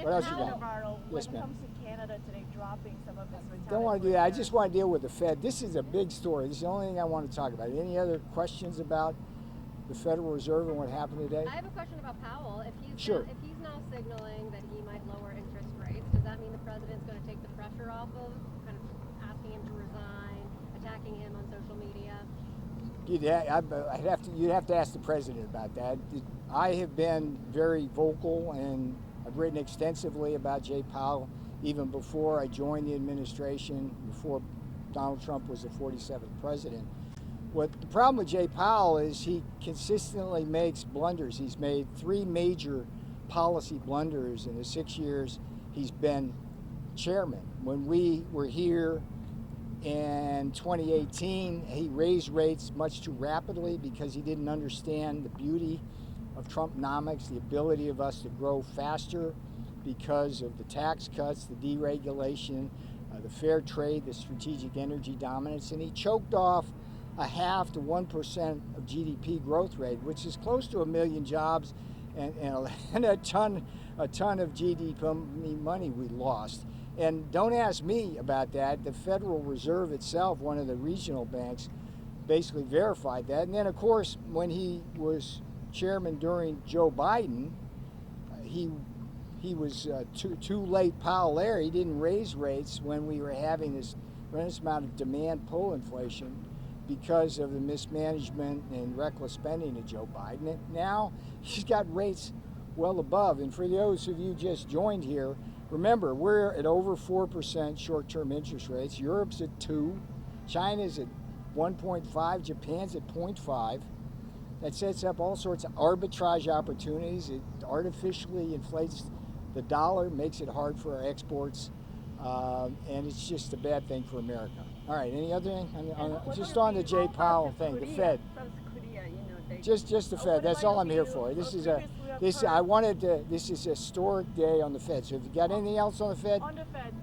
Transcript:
What else you got? Navarro, Yes, when it ma'am. comes to Canada today dropping some of its Don't want to do that. I just want to deal with the Fed. This is a big story. This is the only thing I want to talk about. Any other questions about the Federal Reserve and what happened today? I have a question about Powell. If he's Sure. if he's now signaling that he might lower interest rates, does that mean the president's going to take the pressure off of kind of asking him to resign, attacking him on social media? You'd have to ask the president about that. I have been very vocal, and I've written extensively about Jay Powell even before I joined the administration, before Donald Trump was the 47th president. What the problem with Jay Powell is he consistently makes blunders. He's made 3 major policy blunders in the 6 years he's been chairman. When we were here in 2018, he raised rates much too rapidly because he didn't understand the beauty of Trumpnomics, the ability of us to grow faster because of the tax cuts, the deregulation, the fair trade, the strategic energy dominance, and he choked off a 0.5% to 1% of GDP growth rate, which is close to 1 million jobs and a ton of GDP money we lost. And don't ask me about that. The Federal Reserve itself, one of the regional banks, basically verified that. And then, of course, when he was chairman during Joe Biden, he was too late Powell there. He didn't raise rates when we were having this tremendous amount of demand pull inflation because of the mismanagement and reckless spending of Joe Biden. And now he's got rates well above. And for those of you just joined here, remember, we're at over 4% short-term interest rates. Europe's at 2%. China's at 1.5%. Japan's at 0.5%. That sets up all sorts of arbitrage opportunities. It artificially inflates the dollar, makes it hard for our exports, and it's just a bad thing for America. All right, any other thing? Just on the Jay Powell thing, the Fed. Just the Fed. That's all I'm here for. This is a historic day on the Fed. So if you got anything else on the Fed? On the Fed.